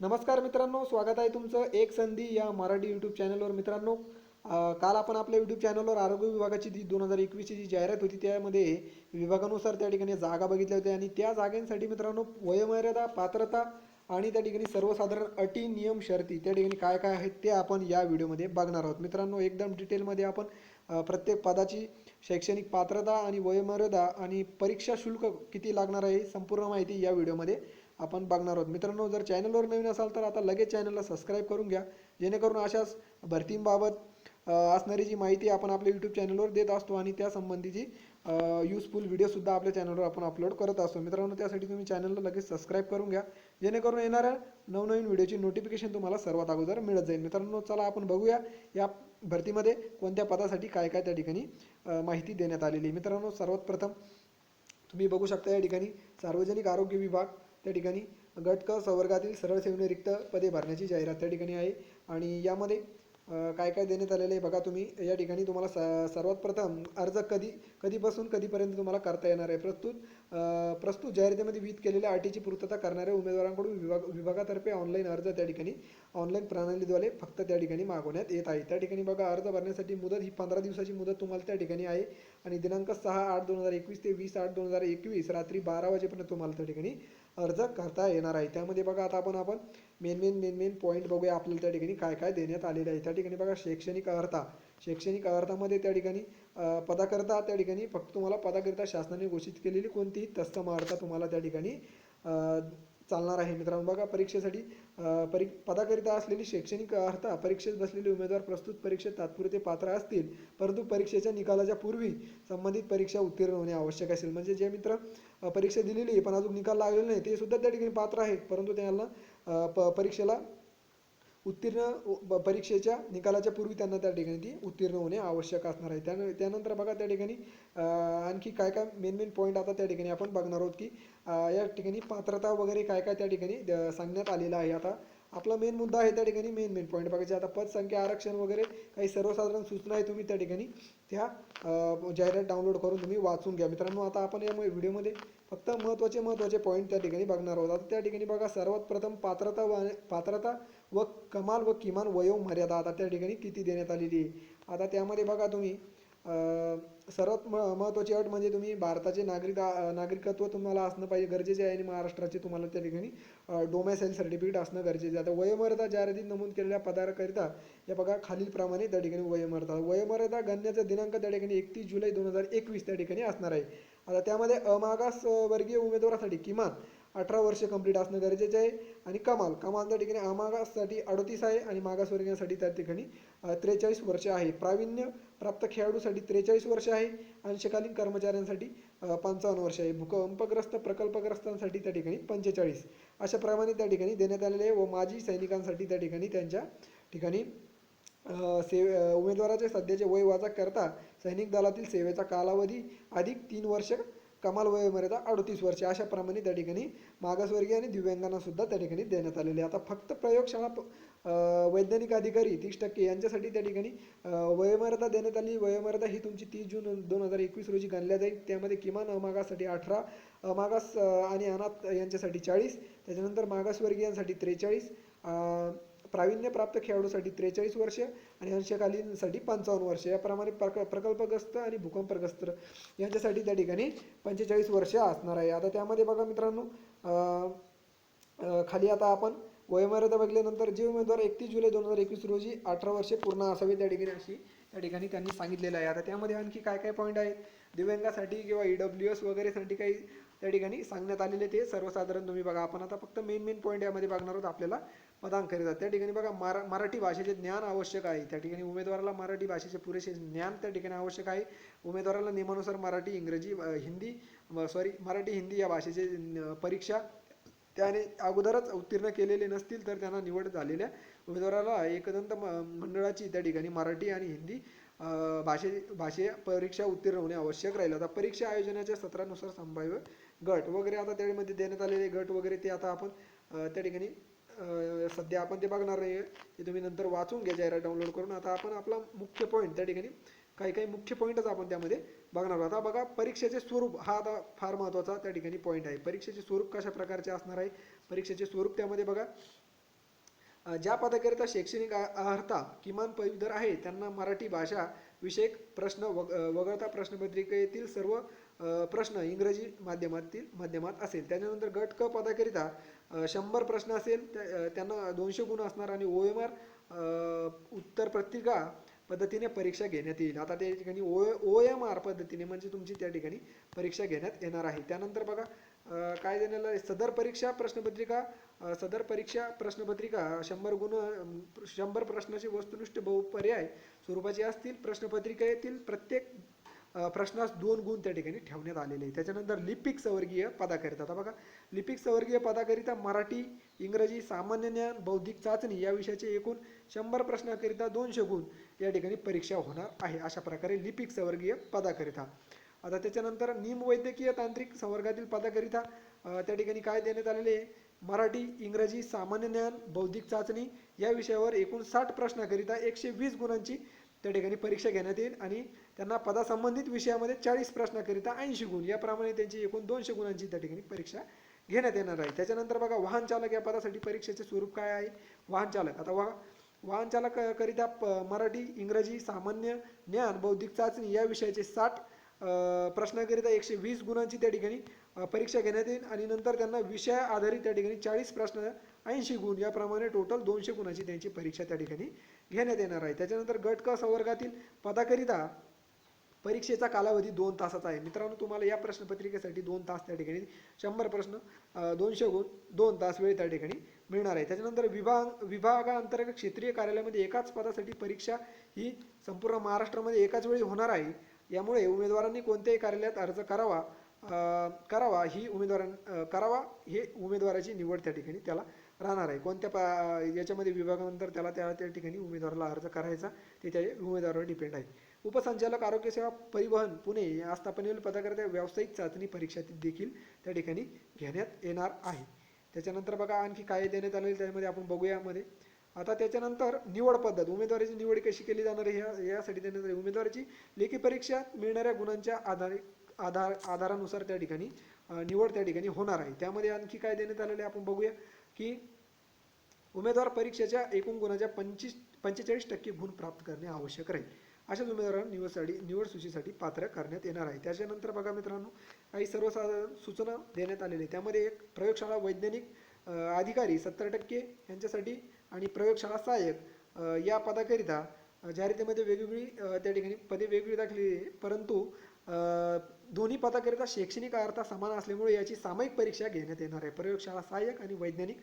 नमस्कार मित्रांनो, स्वागत आहे तुमचं एक संधी या मराठी यूट्यूब चॅनलवर. मित्रांनो, काल आपण आपल्या यूट्यूब चॅनलवर आरोग्य विभागाची 2021ची जी जाहिरात होती त्यामध्ये विभागानुसार त्या ठिकाणी जागा बघितल्या होत्या आणि त्या जागांसाठी मित्रांनो वयोमर्यादा, पात्रता आणि त्या ठिकाणी सर्वसाधारण अटी, नियम, शर्ती त्या ठिकाणी काय काय आहेत ते आपण या व्हिडिओमध्ये बघणार आहोत. मित्रांनो, एकदम डिटेलमध्ये आपण प्रत्येक पदाची शैक्षणिक पात्रता आणि वयोमर्यादा आणि परीक्षा शुल्क किती लागणार आहे संपूर्ण माहिती या व्हिडिओमध्ये आपण बघणार आहोत. मित्रांनो, जर चॅनलवर नवीन असाल तर आता लगेच चॅनलला सबस्क्राईब करून घ्या, जेणेकरून अशाच भरतींबाबत असणारी जी माहिती आपण आपल्या यूट्यूब चॅनलवर देत असतो आणि त्या संबंधीची युजफुल व्हिडिओसुद्धा आपल्या चॅनलवर आपण अपलोड करत असतो. मित्रांनो, त्यासाठी तुम्ही चॅनलला लगेच सबस्क्राईब करून घ्या, जेणेकरून येणाऱ्या नवनवीन व्हिडिओची नोटिफिकेशन तुम्हाला सर्वात अगोदर मिळत जाईल. मित्रांनो, चला आपण बघूया या भरतीमध्ये कोणत्या पदासाठी काय काय त्या ठिकाणी माहिती देण्यात आलेली आहे. मित्रांनो, सर्वात प्रथम तुम्ही बघू शकता या ठिकाणी सार्वजनिक आरोग्य विभाग त्या ठिकाणी गट क संवर्गातील सरळ सेवने रिक्त पदे भरण्याची जाहिरात त्या ठिकाणी आहे. आणि यामध्ये काय काय देण्यात आलेलं आहे बघा. तुम्ही या ठिकाणी तुम्हाला सर्वात प्रथम अर्ज कधीपासून कधीपर्यंत तुम्हाला करता येणार आहे. प्रस्तुत जाहिरातीमध्ये विहित केलेल्या अटीची पूर्तता करणाऱ्या उमेदवारांकडून विभागातर्फे ऑनलाईन अर्ज त्या ठिकाणी ऑनलाईन प्रणालीद्वारे फक्त त्या ठिकाणी मागवण्यात येत आहे. त्या ठिकाणी बघा, अर्ज भरण्यासाठी मुदत ही 15 दिवसाची मुदत तुम्हाला त्या ठिकाणी आहे आणि दिनांक 6/8/2021 ते 20/8/2021 रात्री 12 वाजेपर्यंत तुम्हाला त्या ठिकाणी अर्ज करता येणार आहे. त्यामध्ये बघा, आता आपण मेन पॉईंट बघूया आपल्याला त्या ठिकाणी काय काय देण्यात आलेलं आहे. त्या ठिकाणी बघा, शैक्षणिक अर्थामध्ये त्या ठिकाणी पदाकरता त्या ठिकाणी फक्त तुम्हाला पदाकरिता शासनाने घोषित केलेली कोणतीही तत्सम अर्हता तुम्हाला त्या ठिकाणी चालणार आहे. मित्रांनो, बघा, परीक्षेसाठी पदाकरिता असलेली शैक्षणिक अर्हता परीक्षेत बसलेले उमेदवार प्रस्तुत परीक्षेत तात्पुरते पात्र असतील, परंतु परीक्षेच्या निकालाच्या पूर्वी संबंधित परीक्षा उत्तीर्ण होणे आवश्यक असेल. म्हणजे जे मित्र परीक्षा दिलेली आहे पण अजून निकाल लागलेला नाही ते सुद्धा त्या ठिकाणी पात्र आहेत, परंतु त्यांना परीक्षेला परीक्षेच्या निकालाच्या पूर्वी त्यांना त्या ठिकाणी ती उत्तीर्ण होणे आवश्यक असणार आहे. त्यानंतर बघा, त्या ठिकाणी आणखी काय काय मेन पॉईंट आता त्या ठिकाणी आपण बघणार आहोत की या ठिकाणी पात्रता वगैरे काय काय त्या ठिकाणी सांगण्यात आलेलं आहे. आता आपला मेन मुद्दा आहे त्या ठिकाणी मेन पॉईंट बघायचे. आता पदसंख्या आरक्षण वगैरे काही सर्वसाधारण सूचना आहे, तुम्ही त्या ठिकाणी त्या जाहिरात डाउनलोड करून तुम्ही वाचून घ्या. मित्रांनो, आता आपण या व्हिडिओमध्ये फक्त महत्त्वाचे पॉईंट त्या ठिकाणी बघणार आहोत. आता त्या ठिकाणी बघा, सर्वात प्रथम पात्रता व कमाल व किमान वयोमर्यादा आता त्या ठिकाणी किती देण्यात आलेली आहे. आता त्यामध्ये बघा, तुम्ही सर्वात महत्त्वाची अट म्हणजे तुम्ही भारताचे नागरिकत्व तुम्हाला असणं पाहिजे, गरजेचे आहे आणि महाराष्ट्राचे तुम्हाला त्या ठिकाणी डोमॅसाईल सर्टिफिकेट असणं गरजेचे आहे. आता वयोमर्यादा जाहिरातीत नमूद केलेल्या पदाकरिता या बघा खालीलप्रमाणे त्या ठिकाणी वयोमर्यादा गणण्याचा दिनांक त्या ठिकाणी 31 जुलै 2021 त्या ठिकाणी असणार आहे. आता त्यामध्ये अमागास वर्गीय उमेदवारासाठी किमान 18 वर्ष कंप्लीट असणं गरजेचे आहे आणि कमाल त्या ठिकाणी अमागाससाठी 38 आहे आणि मागासवर्गीयांसाठी त्या ठिकाणी 43 वर्ष आहे. प्रावीण्य प्राप्त खेळाडूसाठी 43 वर्ष आहे. अंशकालीन कर्मचाऱ्यांसाठी 55 वर्ष आहे. भूकंपग्रस्त प्रकल्पग्रस्तांसाठी त्या ठिकाणी 45 अशा प्रमाणे त्या ठिकाणी देण्यात आलेले आहे. व माजी सैनिकांसाठी त्या ठिकाणी त्यांच्या ठिकाणी उमेदवाराचे सध्याचे वय वाचा करता सैनिक दलातील सेवेचा कालावधी अधिक 3 वर्ष, कमाल वयोमर्यादा 38 वर्षे अशा प्रमाणे त्या ठिकाणी मागासवर्गीय आणि दिव्यांगांना सुद्धा त्या ठिकाणी देण्यात आलेले. आता फक्त प्रयोगशाळा वैज्ञानिक अधिकारी 30% यांच्यासाठी त्या ठिकाणी वयोमर्यादा देण्यात आली. वयोमर्यादा ही तुमची 30 जून 2021 रोजी गणल्या जाईल. त्यामध्ये किमान अमागाससाठी 18, अमागास आणि अनाथ यांच्यासाठी 40, त्याच्यानंतर मागासवर्गीयांसाठी 43, प्रावीण्य प्राप्त खेळाडूसाठी 43 वर्ष आणि अंशकालीनसाठी 55 वर्ष याप्रमाणे प्रकल्पग्रस्त आणि भूकंपग्रस्त यांच्यासाठी त्या ठिकाणी 45 वर्ष असणार आहे. आता त्यामध्ये बघा मित्रांनो, खाली आता आपण वयोमर्यादा बघितल्यानंतर जे उमेदवार 31 जुलै 2021 रोजी 18 वर्षे पूर्ण असावे त्या ठिकाणी अशी त्या ठिकाणी त्यांनी सांगितलेलं आहे. आता त्यामध्ये आणखी काय काय पॉईंट आहेत दिव्यांगासाठी किंवा EWS वगैरेसाठी काही त्या ठिकाणी सांगण्यात आलेले ते सर्वसाधारण तुम्ही बघा. आपण आता फक्त मेन पॉईंट यामध्ये बघणार आहोत. आपल्याला पदांकरिता त्या ठिकाणी बघा मराठी भाषेचे ज्ञान आवश्यक आहे. त्या ठिकाणी उमेदवाराला मराठी भाषेचे पुरेसे ज्ञान त्या ठिकाणी आवश्यक आहे. उमेदवाराला नियमानुसार मराठी हिंदी या भाषेचे परीक्षा त्याने अगोदरच उत्तीर्ण केलेले नसतील तर त्यांना निवड झालेल्या उमेदवाराला एकदंत मंडळाची त्या ठिकाणी मराठी आणि हिंदी भाषे परीक्षा उत्तीर्ण होणे आवश्यक राहील. आता परीक्षा आयोजनाच्या सत्रानुसार संभाव्य गट वगैरे आता त्यामध्ये देण्यात आलेले गट वगैरे ते आता आपण त्या ठिकाणी सध्या आपण ते बघणार नाही, ते तुम्ही नंतर वाचून घ्या जाहिरात डाउनलोड करून. आता आपण आपला मुख्य पॉईंट त्या ठिकाणी काही मुख्य पॉईंटच आपण त्यामध्ये बघणार आहोत. आता बघा, परीक्षेचे स्वरूप हा आता फार महत्त्वाचा त्या ठिकाणी पॉईंट आहे. परीक्षेचे स्वरूप कशा प्रकारचे असणार आहे. परीक्षेचे स्वरूप त्यामध्ये बघा, ज्या पदाकरिता शैक्षणिक अर्हता किमान पदवीधर आहे त्यांना मराठी भाषा विषयक प्रश्न वगळता प्रश्नपत्रिकेतील सर्व प्रश्न इंग्रजी माध्यमात असेल. त्याच्यानंतर गट क पदाकरिता 100 प्रश्न असेल, त्यांना 200 गुण असणार आणि OMR उत्तर पत्रिका पद्धतीने परीक्षा घेण्यात येईल. आता त्या ठिकाणी OMR पद्धतीने म्हणजे तुमची त्या ठिकाणी परीक्षा घेण्यात येणार आहे. त्यानंतर बघा काय देण्यात आलं, सदर परीक्षा प्रश्नपत्रिका 100 प्रश्नाचे वस्तुनिष्ठ बहुपर्याय स्वरूपाचे असतील. प्रश्नपत्रिकेतील प्रत्येक प्रश्नास 2 गुण त्या ठिकाणी ठेवण्यात आलेले आहे. त्याच्यानंतर लिपिक संवर्गीय पदाकरिता, आता बघा लिपिक संवर्गीय पदाकरिता मराठी, इंग्रजी, सामान्य ज्ञान, बौद्धिक चाचणी या विषयाचे एकूण 100 प्रश्नाकरिता 200 गुण या ठिकाणी परीक्षा होणार आहे. अशा प्रकारे लिपिक संवर्गीय पदाकरिता. आता त्याच्यानंतर निमवैद्यकीय तांत्रिक संवर्गातील पदाकरिता त्या ठिकाणी काय देण्यात आलेले आहे, मराठी, इंग्रजी, सामान्य ज्ञान, बौद्धिक चाचणी या विषयावर एकूण 60 प्रश्नाकरिता 120 गुणांची त्या ठिकाणी परीक्षा घेण्यात येईल आणि त्यांना पदासंबंधित विषयामध्ये 40 प्रश्नाकरिता 80 गुण याप्रमाणे त्यांची एकूण 200 गुणांची त्या ठिकाणी परीक्षा घेण्यात येणार आहे. त्याच्यानंतर बघा वाहन चालक या पदासाठी परीक्षेचे स्वरूप काय आहे. वाहन चालक, आता वाहन चालक करिता मराठी, इंग्रजी, सामान्य ज्ञान, बौद्धिक चाचणी या विषयाचे 60 प्रश्नाकरिता 120 गुणांची त्या ठिकाणी परीक्षा घेण्यात येईल आणि नंतर त्यांना विषय आधारित त्या ठिकाणी 40 प्रश्न 80 गुण याप्रमाणे टोटल 200 गुणांची त्यांची परीक्षा त्या ठिकाणी घेण्यात येणार आहे. त्याच्यानंतर गट क संवर्गातील पदाकरिता परीक्षेचा कालावधी 2 तासाचा आहे. मित्रांनो तुम्हाला या प्रश्नपत्रिकेसाठी 2 तास त्या ठिकाणी 100 प्रश्न 200 गुण 2 तास वेळ त्या ठिकाणी मिळणार आहे. त्याच्यानंतर विभागांतर्गत क्षेत्रीय कार्यालयामध्ये एकाच पदासाठी परीक्षा ही संपूर्ण महाराष्ट्रामध्ये एकाच वेळी होणार आहे. यामुळे उमेदवारांनी कोणत्याही कार्यालयात अर्ज करावा हे उमेदवाराची निवड त्या ठिकाणी त्याला राहणार आहे. याच्यामध्ये विभागानंतर त्याला त्या ठिकाणी उमेदवाराला अर्ज करायचा ते त्या उमेदवारावर डिपेंड आहे. उपसंचालक आरोग्य सेवा परिवहन पुणे या आस्थापनेतील पदाकरिता व्यावसायिक चाचणी परीक्षा देखील त्या ठिकाणी घेण्यात येणार आहे. त्याच्यानंतर बघा आणखी काय देण्यात आलेले त्यामध्ये आपण बघूया यामध्ये. आता त्याच्यानंतर निवड पद्धत, उमेदवाराची निवड कशी केली जाणार आहे यासाठी देण्यात आली. उमेदवाराची लेखी परीक्षेत मिळणाऱ्या गुणांच्या आधारानुसार त्या ठिकाणी निवड त्या ठिकाणी होणार आहे. त्यामध्ये आणखी काय देण्यात आलेले आपण बघूया की उमेदवार परीक्षेच्या एकूण गुणाच्या 45% गुण प्राप्त करणे आवश्यक राहील. अशाच उमेदवारांना निवड सूचीसाठी पात्र करण्यात येणार आहे. त्याच्यानंतर बघा मित्रांनो काही सर्वसाधारण सूचना देण्यात आलेल्या आहे. त्यामध्ये एक प्रयोगशाळा वैज्ञानिक अधिकारी 70% यांच्यासाठी आणि प्रयोगशाळा सहाय्यक या पदाकरिता जाहिरातीमध्ये वेगवेगळी त्या ठिकाणी पदे वेगळी दाखवली आहे, परंतु दोन्ही पदाकरिता शैक्षणिक अर्हता समान असल्यामुळे याची सामायिक परीक्षा घेण्यात येणार आहे. प्रयोगशाळा सहाय्यक आणि वैज्ञानिक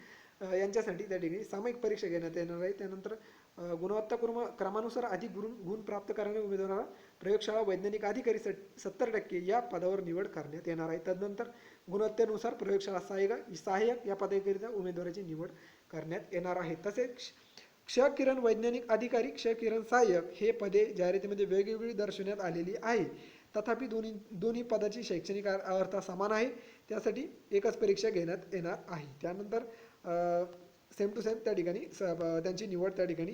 यांच्यासाठी त्या ठिकाणी सामायिक परीक्षा घेण्यात येणार आहे. त्यानंतर गुणवत्ता क्रमानुसार अधिक गुण प्राप्त करणाऱ्या उमेदवाराला प्रयोगशाळा वैज्ञानिक अधिकारी 70% या पदावर निवड करण्यात येणार आहे. तदनंतर गुणवत्तेनुसार प्रयोगशाळा सहाय्यक या पदाकरिता उमेदवाराची निवड करण्यात येणार आहे. तसेच क्ष किरण वैज्ञानिक अधिकारी, क्ष किरण सहाय्यक हे पदे जाहिरातीमध्ये वेगवेगळी दर्शवण्यात आलेली आहे. तथापि दोन्ही पदाची शैक्षणिक अर्हता समान आहे, त्यासाठी एकच परीक्षा घेण्यात येणार आहे. त्यानंतर सेम टू सेम त्या ठिकाणी त्यांची निवड त्या ठिकाणी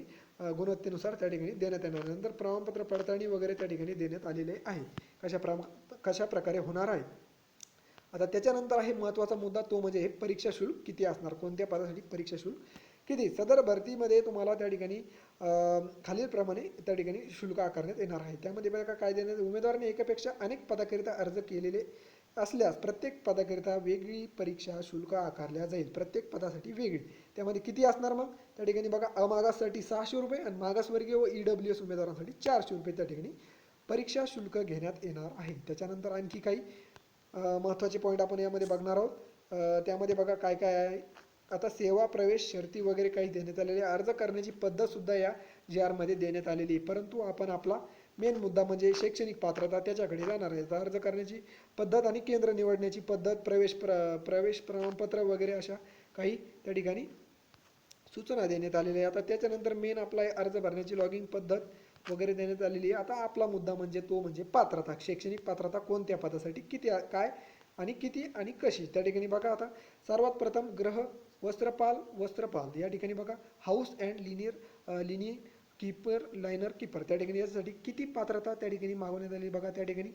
गुणवत्तेनुसार त्या ठिकाणी देण्यात येणार. नंतर प्रमाणपत्र पडताळणी वगैरे त्या ठिकाणी देण्यात आलेले आहे, कशा प्रकारे होणार आहे. आता त्याच्यानंतर आहे महत्त्वाचा मुद्दा, तो म्हणजे परीक्षा शुल्क किती असणार, कोणत्या पदासाठी परीक्षा शुल्क किती. सदर भरतीमध्ये तुम्हाला त्या ठिकाणी खालीलप्रमाणे त्या ठिकाणी शुल्क आकारण्यात येणार आहे. त्यामध्ये बघा काय देण्यात, उमेदवाराने एकापेक्षा अनेक पदाकरिता अर्ज केलेले असल्यास प्रत्येक पदाकरिता वेगळी परीक्षा शुल्क आकारल्या जाईल, प्रत्येक पदासाठी वेगळी. त्यामध्ये किती असणार मग त्या ठिकाणी बघा, अमागाससाठी 600 रुपये आणि मागासवर्गीय व EWS उमेदवारांसाठी 400 रुपये त्या ठिकाणी परीक्षा शुल्क घेण्यात येणार आहे. त्याच्यानंतर आणखी काही महत्त्वाचे पॉईंट आपण यामध्ये बघणार आहोत. त्यामध्ये बघा काय काय आहे. आता सेवा प्रवेश शर्ती वगैरे काही देण्यात आलेले, अर्ज करण्याची पद्धत सुद्धा या GR मध्ये देण्यात आलेली आहे, परंतु आपण आपला मेन मुद्दा म्हणजे शैक्षणिक पात्रता त्याच्याकडे जाणार आहे. अर्ज करण्याची पद्धत आणि केंद्र निवडण्याची पद्धत, प्रवेश प्रमाणपत्र वगैरे अशा काही त्या ठिकाणी सूचना देण्यात आलेल्या आहे. आता त्याच्यानंतर मेन आपला अर्ज भरण्याची लॉगिंग पद्धत वगैरे देण्यात आलेली आहे. आता आपला मुद्दा म्हणजे तो म्हणजे पात्रता, शैक्षणिक पात्रता कोणत्या पदासाठी किती काय आणि किती आणि कशी. त्या ठिकाणी बघा आता सर्वात प्रथम गृह वस्त्रपाल या ठिकाणी बघा house and linear keeper liner keeper त्या ठिकाणी यासाठी किती पात्रता त्या ठिकाणी मागवण्यात आली. बघा त्या ठिकाणी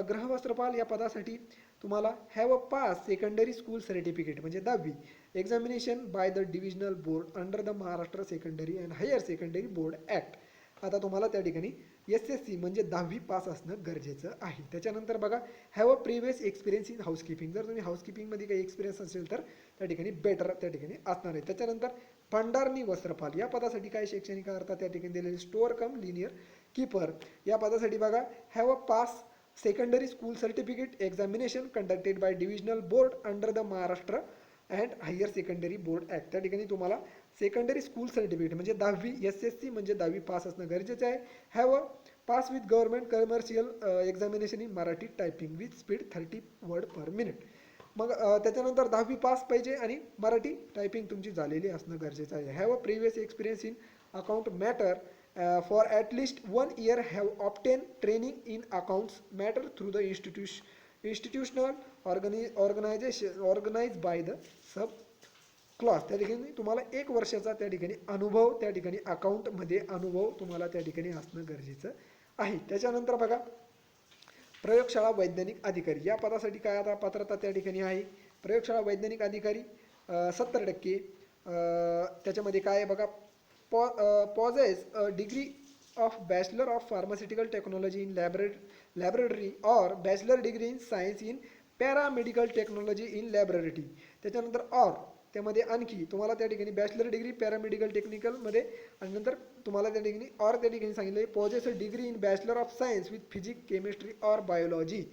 गृहवस्त्रपाल या पदासाठी तुम्हाला have a pass secondary school certificate म्हणजे 10वी examination by the divisional board under the Maharashtra secondary and higher secondary board act. आता तुम्हाला त्या ठिकाणी SSC म्हणजे 10वी पास असणं गरजेचं आहे. त्याच्यानंतर बघा, have a previous experience in housekeeping. जर तुम्ही हाऊसकीपिंगमध्ये काही एक्सपिरियन्स असेल तर त्या ठिकाणी बेटर त्या ठिकाणी असणार आहे. त्याच्यानंतर भंडारणी वस्त्रपाल या पदासाठी काय शैक्षणिक अर्हता त्या ठिकाणी दिलेली, स्टोअर कम लिनियर कीपर या पदासाठी बघा, have a pass secondary school certificate examination conducted by divisional board under the Maharashtra and higher secondary board act. त्या ठिकाणी तुम्हाला सेकंडरी स्कूल सर्टिफिकेट म्हणजे 10वी SSC म्हणजे 10वी पास असणं गरजेचं आहे. Have a pass with government commercial examination in Marathi typing with speed 30 word per minute. मग त्याच्यानंतर 10वी पास पाहिजे आणि मराठी टायपिंग तुमची झालेली असणं गरजेचं आहे. Have a previous experience in account matter for at least 1 year have obtained training in accounts matter through the institutional organization organized by the sub clause. त्या ठिकाणी तुम्हाला 1 वर्षाचा त्या ठिकाणी अनुभव त्या ठिकाणी अकाउंटमध्ये अनुभव तुम्हाला त्या ठिकाणी असणं गरजेचं आहे. त्याच्यानंतर बघा, प्रयोगशाळा वैज्ञानिक अधिकारी या पदासाठी काय आता पात्रता त्या ठिकाणी आहे. प्रयोगशाळा वैज्ञानिक अधिकारी 70%. त्याच्यामध्ये काय आहे बघा, possess degree of bachelor of pharmaceutical technology in laboratory or bachelor degree in science in paramedical technology in laboratory. त्याच्यानंतर ऑर त्यामध्ये आणखी तुम्हाला त्या ठिकाणी बॅचलर डिग्री पॅरामेडिकल टेक्निकलमध्ये आणि नंतर तुम्हाला त्या ठिकाणी ऑर त्या ठिकाणी सांगितलं आहे possess a degree in bachelor of science with physics chemistry or biology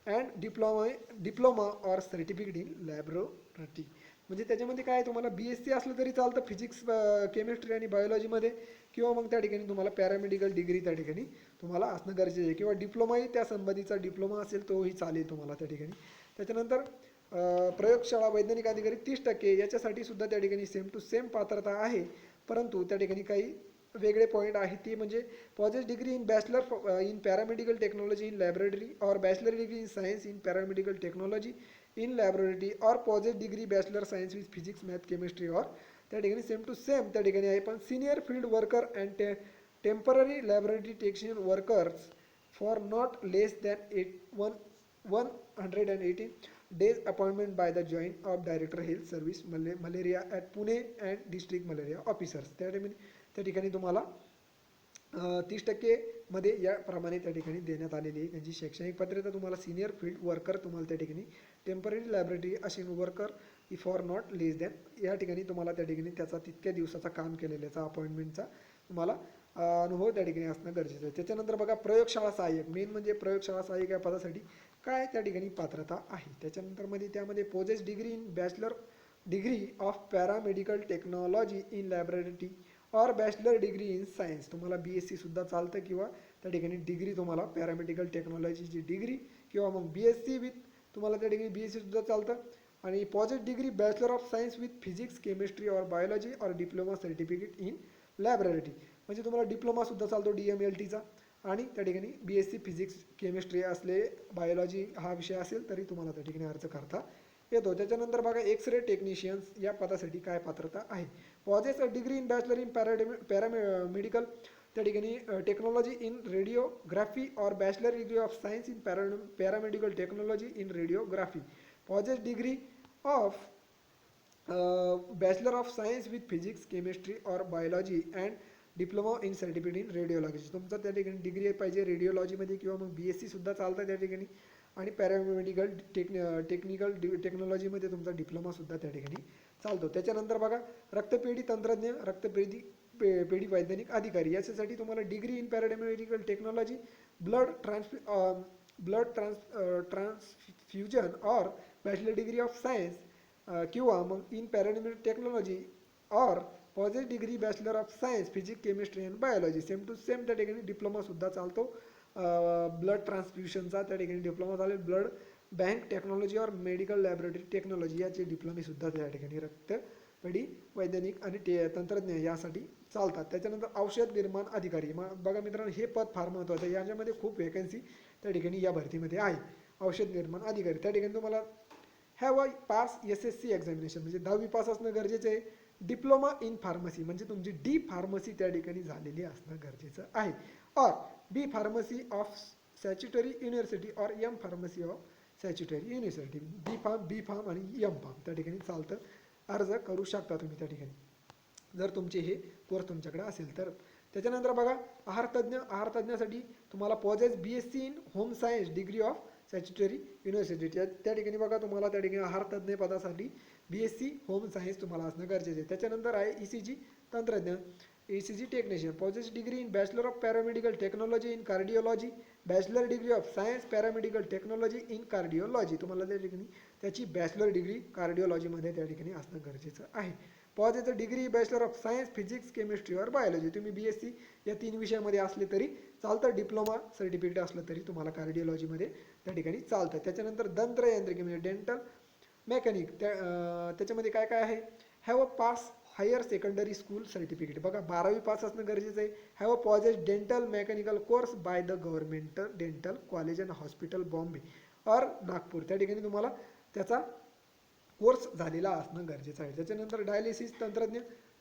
and diploma or certificate in laboratory. म्हणजे त्याच्यामध्ये काय तुम्हाला BSc असलं तरी चालतं फिजिक्स केमिस्ट्री आणि बायोलॉजीमध्ये, किंवा मग त्या ठिकाणी तुम्हाला पॅरामेडिकल डिग्री त्या ठिकाणी तुम्हाला असणं गरजेचं आहे, किंवा डिप्लोमाही त्या संबंधीचा डिप्लोमा असेल तोही चालेल तुम्हाला त्या ठिकाणी. त्याच्यानंतर प्रयोगशाळा वैज्ञानिक अधिकारी 30%. याच्यासाठी सुद्धा त्या ठिकाणी सेम टू सेम पात्रता आहे, परंतु त्या ठिकाणी काही वेगळे पॉईंट आहे ते म्हणजे possess degree in bachelor in paramedical technology in laboratory or bachelor degree in science in paramedical technology in laboratory or possess degree bachelor science with physics math chemistry or त्या ठिकाणी सेम टू सेम त्या ठिकाणी आहे. पण senior field worker and temporary laboratory technician workers for not less than 118 days appointment by the joint of director health service malaria at Pune and district malaria officers. त्या ठिकाणी तुम्हाला 30% मध्ये याप्रमाणे त्या ठिकाणी देण्यात आलेली आहे. त्यांची शैक्षणिक पात्रता तुम्हाला सिनियर फील्ड वर्कर तुम्हाला त्या ठिकाणी temporary laboratory assistant worker for not less than या ठिकाणी तुम्हाला त्या ठिकाणी त्याचा तितक्या दिवसाचा काम केलेल्याचा अपॉइंटमेंटचा तुम्हाला अनुभव त्या ठिकाणी असणं गरजेचं आहे. त्याच्यानंतर बघा, प्रयोगशाळा सहाय्यक मेन म्हणजे प्रयोगशाळा सहाय्यक या पदासाठी काय त्या ठिकाणी पात्रता आहे. त्याच्यानंतर त्यामध्ये possess degree in bachelor degree of paramedical technology in laboratory or bachelor degree in science. तुम्हाला BSc सुद्धा चालतं, किंवा त्या ठिकाणी डिग्री तुम्हाला पॅरामेडिकल टेक्नॉलॉजीची डिग्री, किंवा मग BSc विथ तुम्हाला त्या ठिकाणी BSc सुद्धा चालतं. आणि possess degree bachelor of science with physics chemistry or biology or diploma certificate in laboratory. म्हणजे तुम्हाला डिप्लोमा सुद्धा चालतो DMLTचा, आणि त्या ठिकाणी BSc फिजिक्स केमिस्ट्री असले बायोलॉजी हा विषय असेल तरी तुम्हाला त्या ठिकाणी अर्ज करता येतो. त्याच्यानंतर बघा, एक्स-रे टेक्निशियन्स या पदासाठी काय पात्रता आहे. Possess a degree in bachelor in paramedical त्या ठिकाणी technology in radiography or bachelor degree of science in paramedical technology in radiography. Possess degree of bachelor of science with physics chemistry or biology and diploma in certificate in radiology. तुमचा त्या ठिकाणी degree पाहिजे रेडिओलॉजीमध्ये, किंवा मग BSc सुद्धा चालतं त्या ठिकाणी, आणि पॅरामेडिकल टेक्निकल टेक्नॉलॉजीमध्ये तुमचा डिप्लोमासुद्धा त्या ठिकाणी चालतो. त्याच्यानंतर बघा, रक्तपेढी तंत्रज्ञ पेढी वैज्ञानिक अधिकारी याच्यासाठी तुम्हाला degree in paramedical technology blood transfusion or bachelor degree of science किंवा मग in paramedical technology or possess degree bachelor of science physics chemistry and biology. Same to same त्या ठिकाणी डिप्लोमासुद्धा चालतो. ब्लड ट्रान्सफ्युशनचा त्या ठिकाणी डिप्लोमा चालेल. ब्लड बँक टेक्नॉलॉजी और medical laboratory technology याचे डिप्लोमेसुद्धा त्या ठिकाणी रक्तपेढी वैज्ञानिक आणि तंत्रज्ञ यासाठी चालतात. त्याच्यानंतर औषध निर्माण अधिकारी. बघा मित्रांनो, हे पद फार महत्त्वाचं आहे. याच्यामध्ये खूप वेकन्सी त्या ठिकाणी या भरतीमध्ये आहे. औषध निर्माण अधिकारी त्या ठिकाणी तुम्हाला have a pass SSC examination म्हणजे 10वी पास असणं गरजेचं आहे. डिप्लोमा इन फार्मसी म्हणजे तुमची D फार्मसी त्या ठिकाणी झालेली असणं गरजेचं आहे. Or B pharmacy of statutory university or M pharmacy of statutory university. B pharm आणि M फार्म त्या ठिकाणी चालतं. अर्ज करू शकता तुम्ही त्या ठिकाणी जर तुमचे हे कोर्स तुमच्याकडे असेल तर. त्याच्यानंतर बघा आहार तज्ञासाठी तुम्हाला possess BSc in home science degree of statutory university त्या ठिकाणी बघा तुम्हाला त्या ठिकाणी आहार तज्ञ पदासाठी BSc होम सायन्स तुम्हाला असणं गरजेचं आहे. त्याच्यानंतर आहे ECG तंत्रज्ञ ECG technician possess degree in bachelor of paramedical technology in cardiology bachelor degree of science paramedical technology in cardiology तुम्हाला त्या ठिकाणी त्याची बॅचलर डिग्री कार्डिओलॉजीमध्ये त्या ठिकाणी असणं गरजेचं आहे. पॉजेचं degree bachelor of science physics chemistry और बायोलॉजी तुम्ही BSc या 3 विषयामध्ये असले तरी चालतं. डिप्लोमा सर्टिफिकेट असलं तरी तुम्हाला कार्डिओलॉजीमध्ये त्या ठिकाणी चालतं. त्याच्यानंतर दंत्रयांत्रिकी म्हणजे डेंटल मेकॅनिक त्याच्यामध्ये काय काय आहे. Have a pass higher secondary school certificate बघा 12वी पास असणं गरजेचं आहे. Have a possess dental mechanical course by the government dental college and hospital Bombay or Nagpur त्या ठिकाणी तुम्हाला त्याचा कोर्स झालेला असणं गरजेचं आहे. त्याच्यानंतर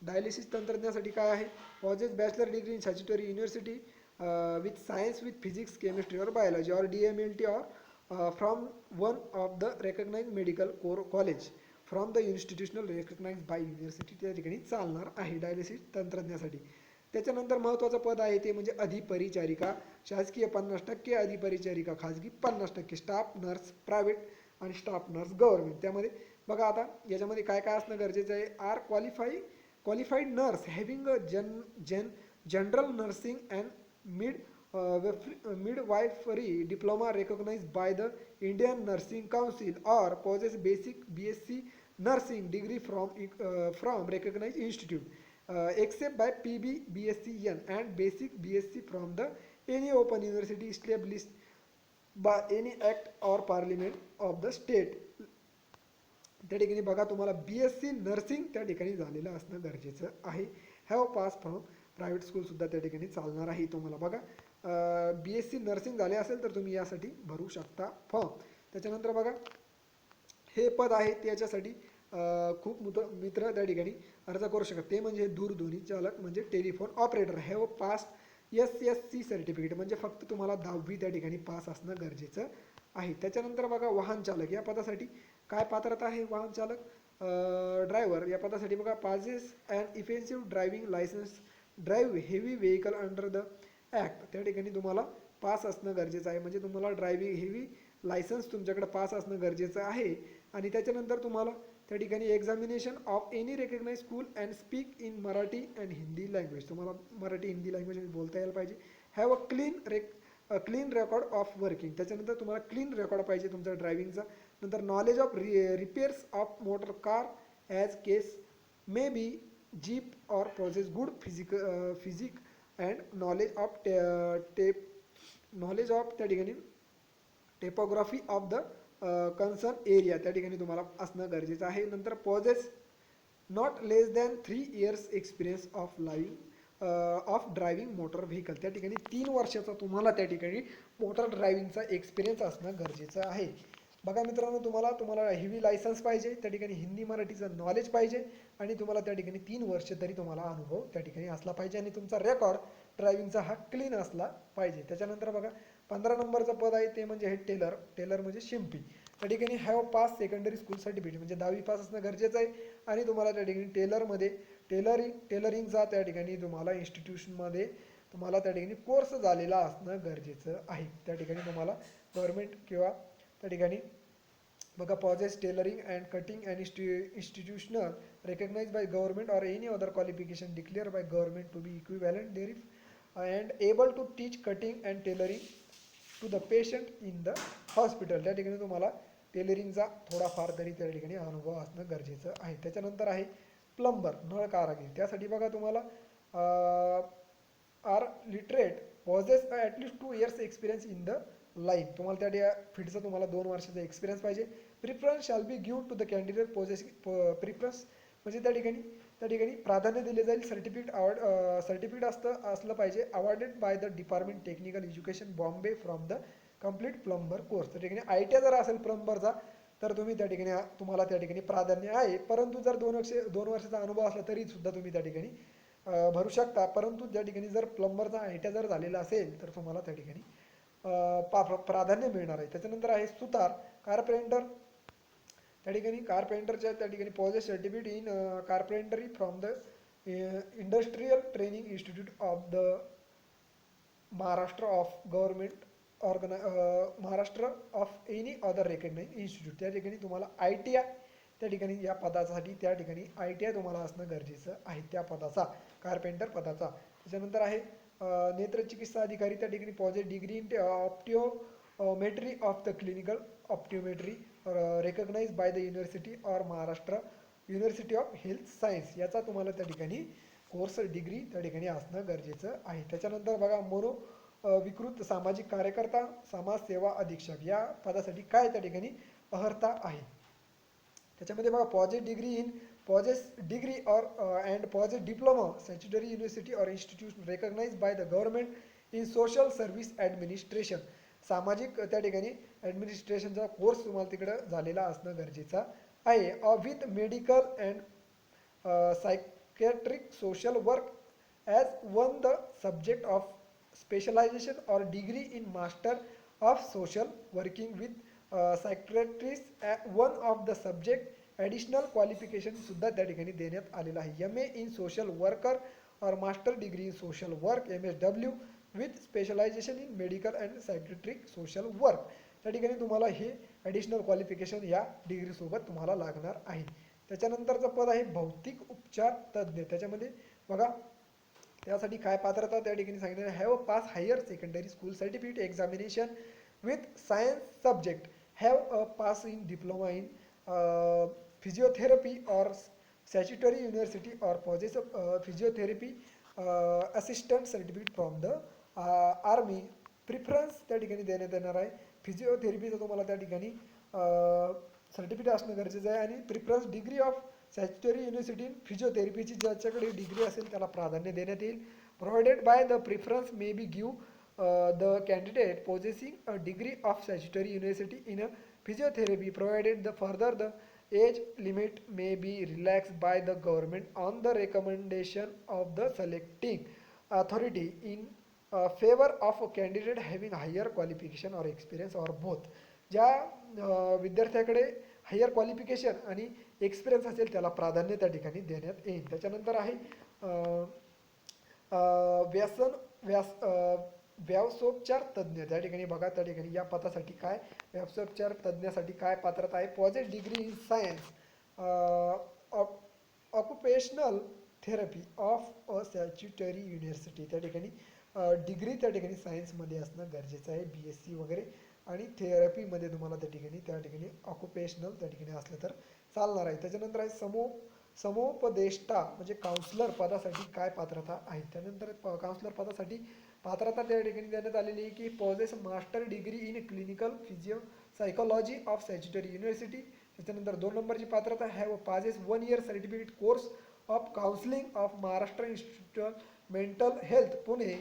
डायलिसिस तंत्रज्ञासाठी काय आहे. Possess bachelor degree in statutory university with science with physics chemistry और biology or DMLT or from one of the recognise medical college from the institutional recognise by university त्या ठिकाणी चालणार आहे डायलिसिस तंत्रज्ञासाठी. त्याच्यानंतर महत्त्वाचं पद आहे ते म्हणजे अधिपरिचारिका शासकीय 50%, अधिपरिचारिका खाजगी 50%, स्टाफ नर्स प्रायव्हेट आणि स्टाफ नर्स गव्हर्नमेंट. त्यामध्ये बघा आता याच्यामध्ये काय काय असणं गरजेचं आहे. Are qualified nurse having general nursing and midwifery diploma recognized by the Indian Nursing Council or possess basic BSc nursing degree from recognized institute except by PB BSc and basic BSc from the any open university established by any act or parliament of the state. त्या ठिकाणी बघा तुम्हाला BSc nursing त्या ठिकाणी झालेलं असणं गरजेचं आहे. हॅव पास फ्रॉम प्रायव्हेट स्कूलसुद्धा त्या ठिकाणी चालणार आहे तुम्हाला. बघा BSc नर्सिंग झाले असेल तर तुम्ही यासाठी भरू शकता फॉर्म. त्याच्यानंतर बघा हे पद आहे त्याच्यासाठी खूप मित्र त्या ठिकाणी अर्ज करू शकतात. ते म्हणजे दूरध्वनी चालक म्हणजे telephone operator. Have pass SSC certificate म्हणजे फक्त तुम्हाला 10वी त्या ठिकाणी पास असणं गरजेचं आहे. त्याच्यानंतर बघा वाहन चालक या पदासाठी काय पात्रता आहे. वाहन चालक ड्रायव्हर या पदासाठी बघा possess and offensive driving licence drive heavy vehicle under the act त्या ठिकाणी तुम्हाला पास असणं गरजेचं आहे. म्हणजे तुम्हाला ड्रायव्हिंग हेवी लायसन्स तुमच्याकडे पास असणं गरजेचं आहे. आणि त्याच्यानंतर तुम्हाला त्या ठिकाणी examination of any recognise school and speak in Marathi and Hindi language तुम्हाला मराठी हिंदी लँग्वेज बोलता यायला पाहिजे. Have a clean record of working त्याच्यानंतर तुम्हाला क्लीन रेकॉर्ड पाहिजे तुमचा ड्रायव्हिंगचा. नंतर knowledge of repairs of motor car as case may be jeep or process good physique and knowledge of त्या ठिकाणी topography of the concern area त्या ठिकाणी तुम्हाला असणं गरजेचं आहे. नंतर possess not less than 3 years experience of driving motor vehicle त्या ठिकाणी 3 वर्षाचा तुम्हाला त्या ठिकाणी मोटर ड्रायव्हिंगचा एक्सपिरियन्स असणं गरजेचं आहे. बघा मित्रांनो तुम्हाला हेवी लायसन्स पाहिजे त्या ठिकाणी हिंदी मराठीचं नॉलेज पाहिजे आणि तुम्हाला त्या ठिकाणी 3 वर्ष तरी तुम्हाला अनुभव त्या ठिकाणी असला पाहिजे आणि तुमचा रेकॉर्ड ड्रायव्हिंगचा हा क्लीन असला पाहिजे. त्याच्यानंतर बघा 15 नंबरचं पद आहे ते म्हणजे हे टेलर म्हणजे शिंपी त्या ठिकाणी have pass secondary school certificate म्हणजे 10वी पास असणं गरजेचं आहे. आणि तुम्हाला त्या ठिकाणी टेलरिंगचा त्या ठिकाणी तुम्हाला इन्स्टिट्यूशनमध्ये तुम्हाला त्या ठिकाणी कोर्स झालेला असणं गरजेचं आहे. त्या ठिकाणी तुम्हाला गव्हर्नमेंट किंवा त्या ठिकाणी बघा possess tailoring and cutting and institutional recognise by government or any other qualification declare by government to be equivalent there and able to teach cutting and tailoring to the patient in the hospital त्या ठिकाणी तुम्हाला टेलरिंगचा थोडाफार तरी त्या ठिकाणी अनुभव असणं गरजेचं आहे. त्याच्यानंतर आहे प्लंबर नळ कारागीर त्यासाठी बघा तुम्हाला are literate possess at least 2 years experience in the line तुम्हाला त्या फील्डचा तुम्हाला 2 वर्षाचा एक्सपिरियन्स पाहिजे. Preference shall be given to the candidate possess preference म्हणजे त्या ठिकाणी प्राधान्य दिले जाईल. सर्टिफिकेट असलं पाहिजे awarded by the department technical education Bombay from the complete plumber course त्या ठिकाणी ITI जर असेल प्लंबरचा तर तुम्ही त्या ठिकाणी तुम्हाला त्या ठिकाणी प्राधान्य आहे. परंतु जर 2 वर्षाचा अनुभव असला तरी सुद्धा तुम्ही त्या ठिकाणी भरू शकता. परंतु त्या ठिकाणी जर प्लंबरचा ITI जर झालेला असेल तर तुम्हाला त्या ठिकाणी प्राधान्य मिळणार आहे. त्याच्यानंतर आहे सुतार कार्पेंटर त्या ठिकाणी कारपेंटरच्या त्या ठिकाणी possess certificate in carpentry from the industrial training institute of the Maharashtra of government Maharashtra of any other recognise institute. त्या ठिकाणी तुम्हाला ITI त्या ठिकाणी या पदासाठी त्या ठिकाणी ITI तुम्हाला असणं गरजेचं आहे त्या पदाचा, कारपेंटर पदाचा. त्याच्यानंतर आहे नेत्रचिकित्सा अधिकारी त्या ठिकाणी possess degree in optometry of the clinical optometry recognise by the university or Maharashtra university of health science याचा तुम्हाला त्या ठिकाणी कोर्स डिग्री त्या ठिकाणी असणं गरजेचं आहे. त्याच्यानंतर बघा विकृत सामाजिक कार्यकर्ता समाजसेवा अधीक्षक या पदासाठी काय त्या ठिकाणी अर्हता आहे. त्याच्यामध्ये बघा पॉझेस डिग्री और and possess diploma statutory university और institute recognise by the government in social service administration. सामाजिक त्या ठिकाणी ॲडमिनिस्ट्रेशनचा कोर्स तुम्हाला तिकडं झालेला असणं गरजेचा आहे. With medical and psychiatric social work as one the subject of specialisation और degree in master of social working with psychiatrist one of the subject additional qualification सुद्धा त्या ठिकाणी देण्यात आलेलं आहे. MA इन सोशल वर्कर और master degree in social work MSW with specialisation in medical and psychiatric social work. त्या ठिकाणी तुम्हाला हे ॲडिशनल क्वालिफिकेशन या डिग्रीसोबत तुम्हाला लागणार आहे. त्याच्यानंतरचं पद आहे भौतिक उपचार तज्ज्ञ. त्याच्यामध्ये बघा त्यासाठी काय पात्रता त्या ठिकाणी सांगितलं आहे. Have pass higher secondary school certificate examination with science subject, have a pass in diploma in physiotherapy or statutory university or possess physiotherapy assistant certificate from the army. Preference त्या ठिकाणी देण्यात येणार आहे. फिजिओथेरपीचं तुम्हाला त्या ठिकाणी सर्टिफिकेट असणं गरजेचं आहे आणि preference degree of statutory university in फिजिओथेरपीची ज्याच्याकडे डिग्री असेल त्याला प्राधान्य देण्यात येईल. Provided by the preference may be give the candidate possessing a degree of statutory university in physiotherapy provided the further the age limit may be relaxed by the government on the recommendation of the selecting authority in favour of a candidate having higher qualification or experience or both. ज्या विद्यार्थ्याकडे higher qualification आणि experience असेल त्याला प्राधान्य त्या ठिकाणी देण्यात येईल. त्याच्यानंतर आहे व्यावसायोपचार तज्ज्ञ. त्या ठिकाणी बघा त्या ठिकाणी या पदासाठी काय व्यावसायोपचार तज्ज्ञासाठी काय पात्रता आहे. Possess degree in science occupational therapy of a statutory university. त्या ठिकाणी डिग्री त्या ठिकाणी सायन्समध्ये असणं गरजेचं आहे. BSc वगैरे आणि थेरपीमध्ये तुम्हाला त्या ठिकाणी ऑक्युपेशनल त्या ठिकाणी असलं तर चालणार आहे. त्याच्यानंतर आहे समोपदेष्टा म्हणजे काउन्सलर पदासाठी काय पात्रता आहे. त्यानंतर काउन्सलर पदासाठी पात्रता त्या ठिकाणी देण्यात आलेली आहे की possess master degree in clinical psychology of statutory university. त्याच्यानंतर 2 नंबरची पात्रता have possess 1 year certificate course of counselling of Maharashtra institute mental health Pune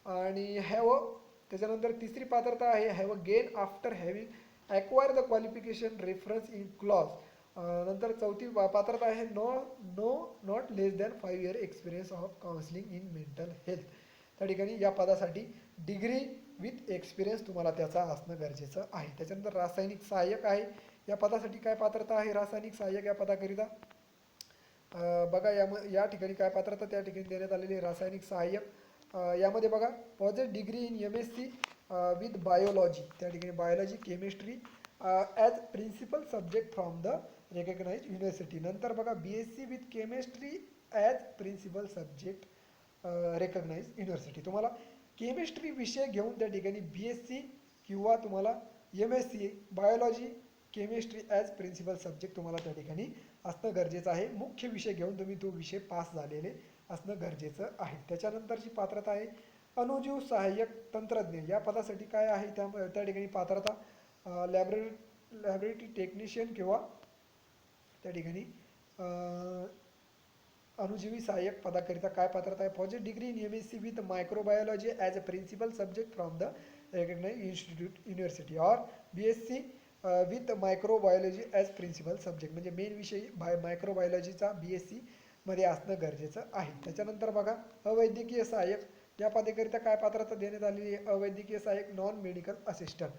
आणि त्याच्यानंतर तिसरी पात्रता आहे have a gain after having acquire the qualification reference in clause. नंतर चौथी पात्रता आहे not less than 5 year experience of counselling in mental health. त्या ठिकाणी या पदासाठी डिग्री विथ एक्सपिरियन्स तुम्हाला त्याचा असणं गरजेचं आहे. त्याच्यानंतर रासायनिक सहाय्यक आहे. या पदासाठी काय पात्रता आहे. रासायनिक सहाय्यक या पदाकरिता बघा या ठिकाणी काय पात्रता त्या ठिकाणी देण्यात आलेली रासायनिक सहाय्यक. यामध्ये बघा possess degree in MSc with biology. त्या ठिकाणी biology chemistry as principal subject from the recognise university. नंतर बघा BSc with chemistry as principal subject recognise university. तुम्हाला केमिस्ट्री विषय घेऊन त्या ठिकाणी BSc किंवा तुम्हाला MSc biology chemistry as principal subject तुम्हाला त्या ठिकाणी असणं गरजेचं आहे. मुख्य विषय घेऊन तुम्ही तो विषय पास झालेले असणं गरजेचं आहे. त्याच्यानंतरची पात्रता आहे अणुजीव सहाय्यक तंत्रज्ञ. या पदासाठी काय आहे त्या ठिकाणी पात्रता लॅबोरेटरी टेक्निशियन किंवा त्या ठिकाणी अणुजीवी सहाय्यक पदाकरिता काय पात्रता आहे. Possess degree in MSc with microbiology as a principal subject from the recognise institute university और BSc with microbiology as principal subject म्हणजे मेन विषय मायक्रोबायोलॉजीचा BSc मध्ये असणं गरजेचं आहे. त्याच्यानंतर बघा अवैद्यकीय सहाय्यक. या पदाकरिता काय पात्रता देण्यात आलेली आहे. अवैद्यकीय सहाय्यक नॉन मेडिकल असिस्टंट.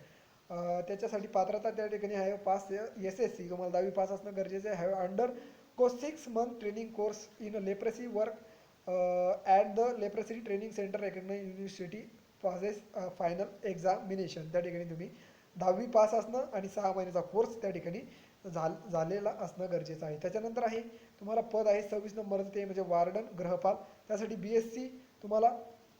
त्याच्यासाठी पात्रता त्या ठिकाणी हॅव पास SSC, तुम्हाला 10वी पास असणं गरजेचं आहे. हॅव अंडर को 6 month training course in leprosy work at the leprosy training centre recognise university possess final examination. त्या ठिकाणी तुम्ही 10वी पास असणं आणि 6 महिन्याचा कोर्स त्या ठिकाणी झालेला असणं गरजेचं आहे. त्याच्यानंतर आहे तुम्हाला पद आहे 26 नंबरचं, ते म्हणजे वार्डन गृहपाल. त्यासाठी BSc, तुम्हाला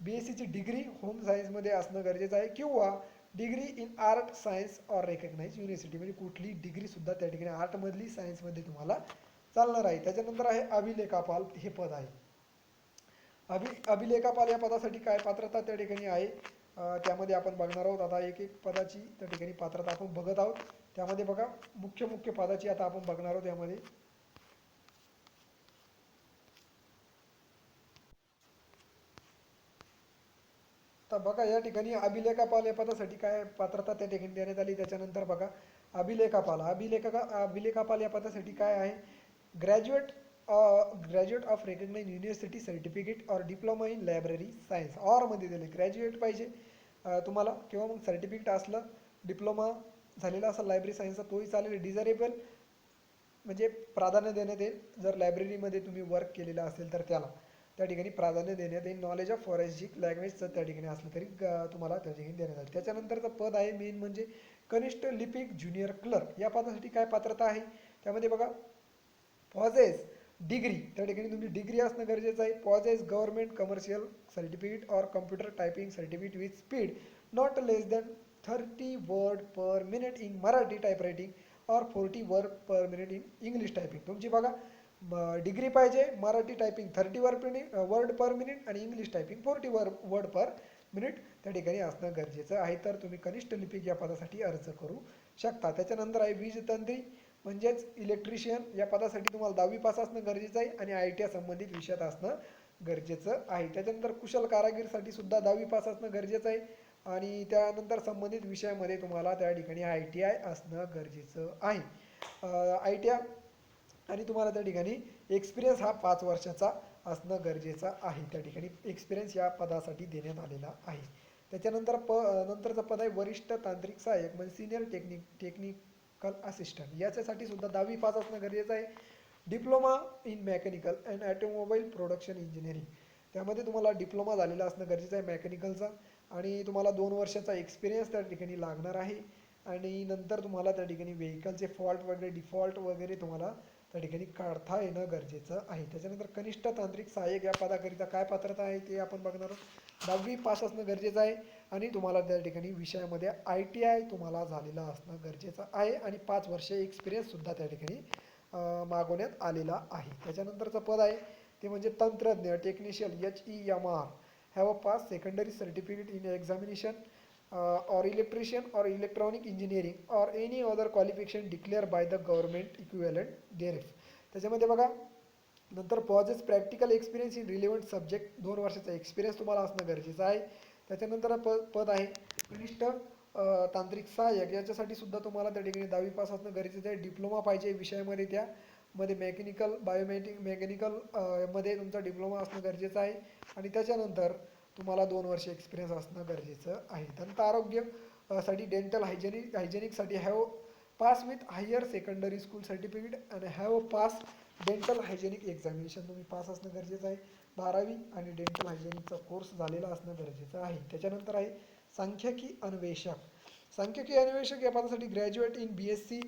BScची डिग्री होम सायन्समध्ये असणं गरजेचं आहे किंवा degree in art science or recognise university, म्हणजे कुठली डिग्री सुद्धा त्या ठिकाणी आर्टमधली सायन्समध्ये तुम्हाला चालणार आहे. त्याच्यानंतर आहे अभिलेखापाल हे पद आहे. अभिलेखापाल या पदासाठी काय पात्रता त्या ठिकाणी आहे त्यामध्ये आपण बघणार आहोत. आता एक एक पदाची त्या ठिकाणी पात्रता आपण बघत आहोत. त्यामध्ये बघा मुख्य पदाची आता आपण बघणार आहोत. यामध्ये तर बघा या ठिकाणी अभिलेखापाल या पदासाठी काय पात्रता त्या ठिकाणी देण्यात आली. त्याच्यानंतर बघा अभिलेखापाल या पदासाठी काय आहे, graduate of recognise university certificate और diploma in library science, or मध्ये दिले ग्रॅज्युएट पाहिजे तुम्हाला, किंवा मग सर्टिफिकेट असलं, डिप्लोमा झालेला असेल लायब्ररी सायन्सचा तोही चालेल. डिझायरेबल म्हणजे प्राधान्य देण्यात येईल जर लायब्ररीमध्ये तुम्ही वर्क केलेलं असेल तर त्याला त्या ठिकाणी प्राधान्य देण्यात येईल. नॉलेज ऑफ फॉरेन्सिक लँग्वेजचं त्या ठिकाणी असलं तरी तुम्हाला त्या ठिकाणी देण्यात येईल. त्याच्यानंतरचं पद आहे मेन म्हणजे कनिष्ठ लिपिक ज्युनियर क्लर्क. या पदासाठी काय पात्रता आहे त्यामध्ये बघा पॉझेस डिग्री, त्या ठिकाणी तुम्ही डिग्री असणं गरजेचं आहे. पॉझेस गव्हर्नमेंट कमर्शियल सर्टिफिकेट और computer typing certificate with speed not less than 30 word per minute in Marathi typewriting और 40 word per minute in English typing. तुमची बघा डिग्री पाहिजे, Marathi typing 30 word per minute आणि English typing 40 word per minute त्या ठिकाणी असणं गरजेचं आहे. तर तुम्ही कनिष्ठ लिपिक या पदासाठी अर्ज करू शकता. त्याच्यानंतर आहे वीजतंत्री म्हणजेच इलेक्ट्रिशियन. या पदासाठी तुम्हाला 10वी पास असणं गरजेचं आहे आणि ITI संबंधित विषयात असणं गरजेचं आहे. त्याच्यानंतर कुशल कारागीरसाठी सुद्धा 10वी पास असणं गरजेचं आहे आणि त्यानंतर संबंधित विषयामध्ये तुम्हाला त्या ठिकाणी ITI असणं गरजेचं आहे. ITI आणि तुम्हाला त्या ठिकाणी एक्सपिरियन्स हा 5 वर्षाचा असणं गरजेचं आहे. त्या ठिकाणी एक्सपिरियन्स या पदासाठी देण्यात आलेला आहे. त्याच्यानंतर नंतरचं पद आहे वरिष्ठ तांत्रिक सहाय्यक म्हणजे सिनियर टेक्निकल असिस्टंट. याच्यासाठी सुद्धा 10वी पास असणं गरजेचं आहे. Diploma in mechanical and automobile production engineering, त्यामध्ये तुम्हाला डिप्लोमा झालेला असणं गरजेचं आहे मेकॅनिकलचा आणि तुम्हाला 2 वर्षाचा एक्सपिरियन्स त्या ठिकाणी लागणार आहे. आणि नंतर तुम्हाला त्या ठिकाणी व्हेकलचे फॉल्ट वगैरे डिफॉल्ट वगैरे तुम्हाला त्या ठिकाणी काढता येणं गरजेचं आहे. त्याच्यानंतर कनिष्ठ तांत्रिक सहाय्यक या पदाकरिता काय पात्रता आहे ते आपण बघणार आहोत. 10वी पास असणं गरजेचं आहे आणि तुम्हाला त्या ठिकाणी विषयामध्ये ITI तुम्हाला झालेला असणं गरजेचं आहे आणि 5 वर्ष एक्सपिरियन्ससुद्धा त्या ठिकाणी मागवण्यात आलेला आहे. त्याच्यानंतरचं पद आहे ते म्हणजे तंत्रज्ञ technician HEMR, have a pass secondary certificate in examination or electrician or electronic engineering or any other qualification declared by the government equivalent thereof. त्याच्यामध्ये बघा नंतर possess practical experience in relevant subject, 2 वर्षाचा एक्सपिरियन्स तुम्हाला असणं गरजेचं आहे. त्याच्यानंतर पद आहे कनिष्ठ तांत्रिक सहाय्यक. याच्यासाठी सुद्धा तुम्हाला त्या ठिकाणी 10वी पास असणं गरजेचं आहे. डिप्लोमा पाहिजे विषयामध्ये, त्यामध्ये मेकॅनिकल मेकॅनिकल मध्ये तुमचा डिप्लोमा असणं गरजेचं आहे आणि त्याच्यानंतर तुम्हाला 2 वर्ष एक्सपिरियन्स असणं गरजेचं आहे. दंत आरोग्य साठी डेंटल हायजेनिकसाठी have pass with higher secondary school certificate आणि have pass dental hygienic examination, तुम्ही पास असणं गरजेचं आहे. 12वी आणि डेंटल हायजेनिकचा कोर्स झालेला असणं गरजेचं आहे. त्याच्यानंतर आहे सांख्यिकी अन्वेषक. सांख्यिकी अन्वेषक या पदासाठी graduate in BSc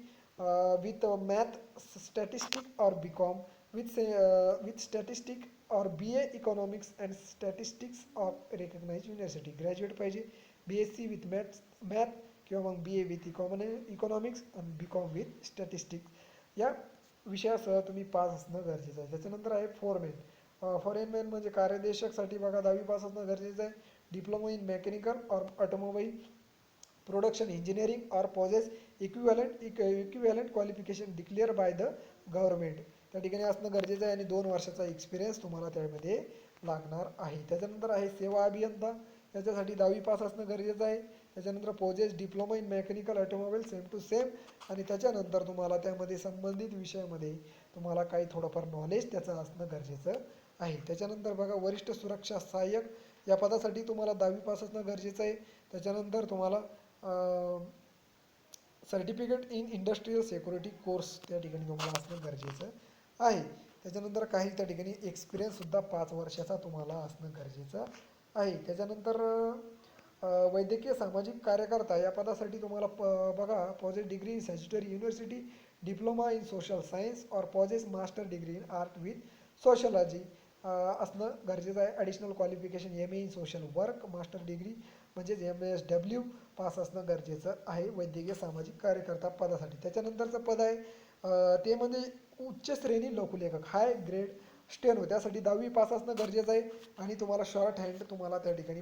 with math statistic or BCom with statistic or BA economics and statistics of recognise university. Graduate पाहिजे BSc विथ मॅथ किंवा मग BA विथ इकॉनॉमिक्स आणि BCom विथ स्टॅटिस्टिक्स या विषयासह तुम्ही पास असणं गरजेचं आहे. त्याच्यानंतर आहे फॉरेनमॅन म्हणजे कार्यदेशकसाठी बघा 10वी पास असणं गरजेचं आहे. डिप्लोमा इन मेकॅनिकल और ऑटोमोबाईल प्रोडक्शन इंजिनिअरिंग और possess equivalent qualification declare bye the government त्या ठिकाणी असणं गरजेचं आहे आणि 2 वर्षाचा एक्सपिरियन्स तुम्हाला त्यामध्ये लागणार आहे. त्याच्यानंतर आहे सेवा अभियंता. याच्यासाठी 10वी पास असणं गरजेचं आहे. त्याच्यानंतर possess diploma in mechanical automobile same to same आणि त्याच्यानंतर तुम्हाला त्यामध्ये संबंधित विषयामध्ये तुम्हाला काही थोडंफार नॉलेज त्याचं असणं गरजेचं आहे. त्याच्यानंतर बघा वरिष्ठ सुरक्षा सहाय्यक या पदासाठी तुम्हाला 10वी पास असणं गरजेचं आहे. त्याच्यानंतर तुम्हाला certificate in industrial security course त्या ठिकाणी तुम्हाला असणं गरजेचं आहे. त्याच्यानंतर काही त्या ठिकाणी एक्सपिरियन्ससुद्धा 5 वर्षाचा तुम्हाला असणं गरजेचं आहे. त्याच्यानंतर वैद्यकीय सामाजिक कार्यकर्ता या पदासाठी तुम्हाला बघा possess degree in statutory university, diploma in social science और possess master degree in art with sociology असणं गरजेचं आहे. Additional qualification MA in social work master degree म्हणजेच MSW पास असणं गरजेचं आहे वैद्यकीय सामाजिक कार्यकर्ता पदासाठी. त्याच्यानंतरचं पद आहे ते म्हणजे उच्च श्रेणी लघुलेखक हाय ग्रेड स्टेनो त्यासाठी 10वी पास असणं गरजेचं आहे. आणि तुम्हाला शॉर्ट हँड तुम्हाला त्या ठिकाणी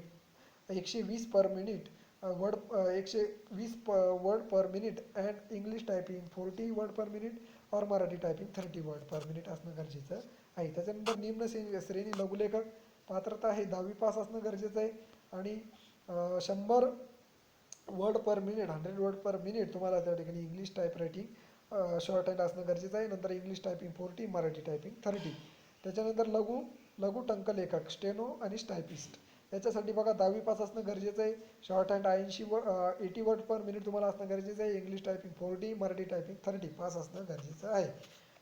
120 per minute word 120 word per minute and English typing 40 word per minute और Marathi typing 30 word per minute असणं गरजेचं आहे. त्याच्यानंतर निम्न श्रेणी लघुलेखक पात्रता आहे 10वी पास असणं गरजेचं आहे. आणि 100 word per minute 100 word per minute तुम्हाला त्या ठिकाणी English type writing short hand असणं गरजेचं आहे. नंतर इंग्लिश टायपिंग 40 मराठी टायपिंग 30. त्याच्यानंतर लघु टंकलेखक स्टेनो आणि टायपिस्ट याच्यासाठी बघा 10वी पास असणं गरजेचं आहे. Short hand 80 word per minute तुम्हाला असणं गरजेचं आहे. English typing 40 Marathi typing 30 pass असणं गरजेचं आहे.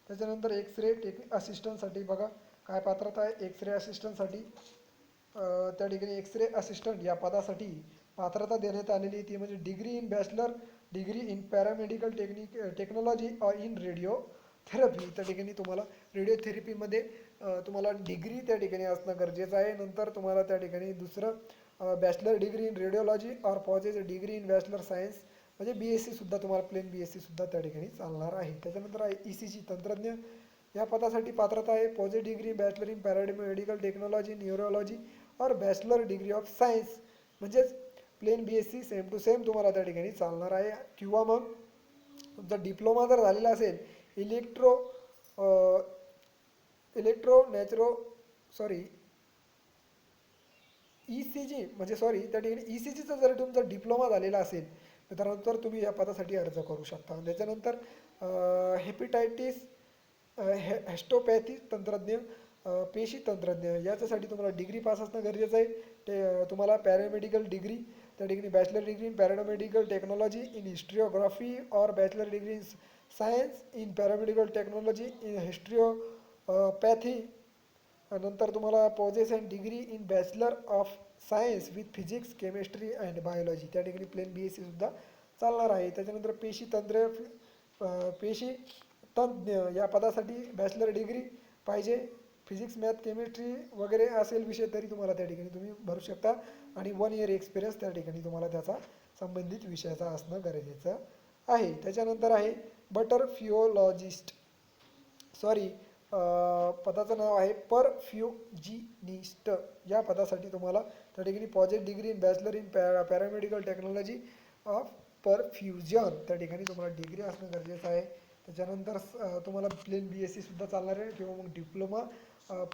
त्याच्यानंतर एक्सरे असिस्टंटसाठी बघा काय पात्रता आहे. एक्सरे असिस्टंटसाठी त्या ठिकाणी एक्सरे असिस्टंट या पदासाठी पात्रता देण्यात आलेली ती म्हणजे degree in bachelor degree in paramedical technology और इन रेडिओ थेरपी. त्या ठिकाणी तुम्हाला रेडिओथेरपीमध्ये तुम्हाला डिग्री त्या ठिकाणी असणं गरजेचं आहे. नंतर तुम्हाला त्या ठिकाणी दुसरं बॅचलर डिग्री इन रेडिओलॉजी और possess degree in bachelor science म्हणजे BSc सुद्धा तुम्हाला प्लेन BSc सुद्धा त्या ठिकाणी चालणार आहे. त्याच्यानंतर आहे ECG तंत्रज्ञ या पदासाठी पात्रता आहे possess degree bachelor in paramedical technology neurology or bachelor degree of science म्हणजेच plain BSc same to same तुम्हाला त्या ठिकाणी चालणार आहे. किंवा मग तुमचा डिप्लोमा जर झालेला असेल त्या ठिकाणी ECGचा जर तुमचा डिप्लोमा झालेला असेल तर तुम्ही या पदासाठी अर्ज करू शकता. त्याच्यानंतर हेपॅटायटिस हिस्टोपॅथी तंत्रज्ञ पेशी तंत्रज्ञ याच्यासाठी तुम्हाला डिग्री पास असणं गरजेचं आहे. तुम्हाला पॅरामेडिकल डिग्री त्या ठिकाणी bachelor degree in paramedical technology in historiography और bachelor degree in science in paramedical technology in histopathy. नंतर तुम्हाला possess and degree in bachelor of science with physics chemistry and biology त्या ठिकाणी प्लेन BSc सुद्धा चालणार आहे. त्याच्यानंतर पेशी तज्ञ या पदासाठी बॅचलर डिग्री पाहिजे. फिजिक्स मॅथ केमिस्ट्री वगैरे असेल विषय तरी तुम्हाला त्या ठिकाणी तुम्ही भरू शकता. आणि 1 इयर एक्सपिरियन्स त्या ठिकाणी तुम्हाला त्याचा संबंधित विषयाचा असणं गरजेचं आहे. त्याच्यानंतर आहे बटरफ्युओलॉजिस्ट पदाचं नाव आहे परफ्युजिनिस्ट या पदासाठी तुम्हाला त्या ठिकाणी possess degree in bachelor in paramedical technology of perfusion त्या ठिकाणी तुम्हाला डिग्री असणं गरजेचं आहे. त्याच्यानंतर तुम्हाला प्लेन BSc सुद्धा चालणार आहे किंवा मग डिप्लोमा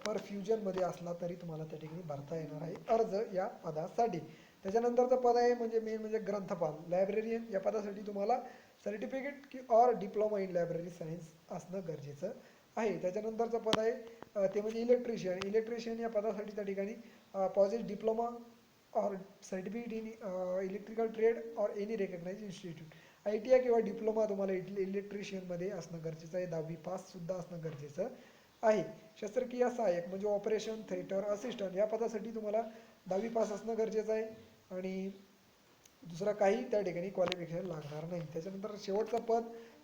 परफ्युजनमध्ये असला तरी तुम्हाला त्या ठिकाणी भरता येणार आहे अर्ज या पदासाठी. त्याच्यानंतरचं पद आहे मेन म्हणजे ग्रंथपाल लायब्ररियन या पदासाठी तुम्हाला सर्टिफिकेट और डिप्लोमा इन लायब्ररी सायन्स असणं गरजेचं आहे. त्याच्यानंतरचं पद आहे ते म्हणजे इलेक्ट्रिशियन या पदासाठी त्या ठिकाणी पॉझेस डिप्लोमा और सर्टिफिकेट इन इलेक्ट्रिकल ट्रेड और एनी रेकग्नाइज इन्स्टिट्यूट ITI किंवा डिप्लोमा तुम्हाला इलेक्ट्रिशियनमध्ये असणं गरजेचं आहे. 10वी पास सुद्धा असणं गरजेचं आहे. शस्त्रक्रिया सहाय्यक म्हणजे ऑपरेशन थिएटर असिस्टंट या पदासाठी तुम्हाला 10वी पास असणं गरजेचं आहे. आणि दुसरं काही त्या ठिकाणी क्वालिफिकेशन लागणार नाही. त्याच्यानंतर शेवटचं पद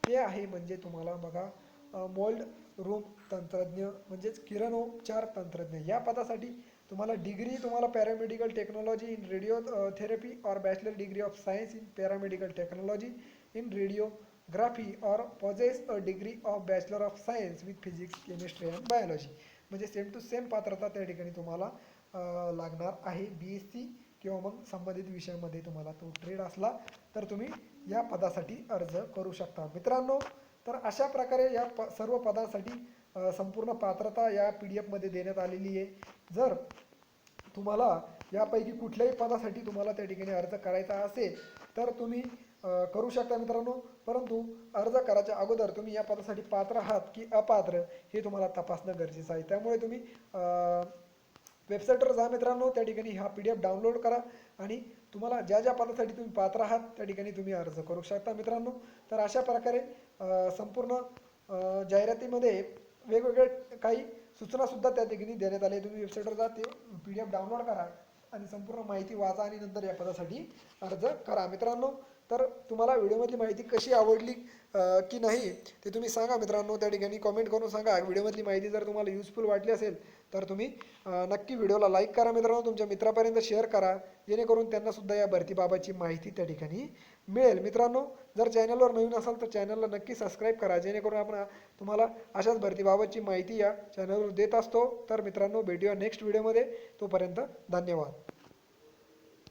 ते आहे म्हणजे तुम्हाला बघा मोल्ड रूम तंत्रज्ञ म्हणजेच किरणोपचार तंत्रज्ञ या पदासाठी तुम्हाला डिग्री तुम्हाला paramedical technology in radio therapy और bachelor degree of science in paramedical technology in radiography और possess a degree of bachelor of science with physics chemistry and biology म्हणजे सेम टू सेम पात्रता त्या ठिकाणी तुम्हाला लागणार आहे. BSc किंवा मग संबंधित विषयामध्ये तुम्हाला तो ट्रेड असला तर तुम्ही या पदासाठी अर्ज करू शकता. मित्रांनो तर अशा प्रकारे या सर्व पदांसाठी संपूर्ण पात्रता या PDF मध्ये देण्यात आलेली आहे. जर तुम्हाला यापैकी कुठल्याही पदासाठी तुम्हाला त्या ठिकाणी अर्ज करायचा असेल तर तुम्ही करू शकता मित्रांनो. परंतु अर्ज करायच्या अगोदर तुम्ही या पदासाठी पात्र आहात की अपात्र हे तुम्हाला तपासणं गरजेचं आहे. त्यामुळे तुम्ही वेबसाईटवर जा मित्रांनो, त्या ठिकाणी हा PDF डाउनलोड करा आणि तुम्हाला ज्या ज्या पदासाठी तुम्ही पात्र आहात त्या ठिकाणी तुम्ही अर्ज करू शकता मित्रांनो. तर अशा प्रकारे संपूर्ण जाहिरातीमध्ये वेगवेगळे काही सूचनासुद्धा त्या ठिकाणी देण्यात आले. तुम्ही वेबसाईटवर जा, ते PDF डाउनलोड करा आणि संपूर्ण माहिती वाचा आणि नंतर या पदासाठी अर्ज करा मित्रांनो. तर तुम्हाला व्हिडिओमधली माहिती कशी आवडली की नाही ते तुम्ही सांगा मित्रांनो, त्या ठिकाणी कमेंट करून सांगा. व्हिडिओमधली माहिती जर तुम्हाला युजफुल वाटली असेल तर तुम्ही नक्की व्हिडिओला लाईक करा मित्रांनो, तुमच्या मित्रापर्यंत शेअर करा, जेणेकरून त्यांनासुद्धा या भरतीबाबतची माहिती त्या ठिकाणी मिळेल मित्रांनो. जर चॅनलवर नवीन असाल तर चॅनलला नक्की सबस्क्राईब करा, जेणेकरून आपण तुम्हाला अशाच भरतीबाबतची माहिती या चॅनलवर देत असतो. तर मित्रांनो, भेटूया नेक्स्ट व्हिडिओमध्ये. तोपर्यंत धन्यवाद.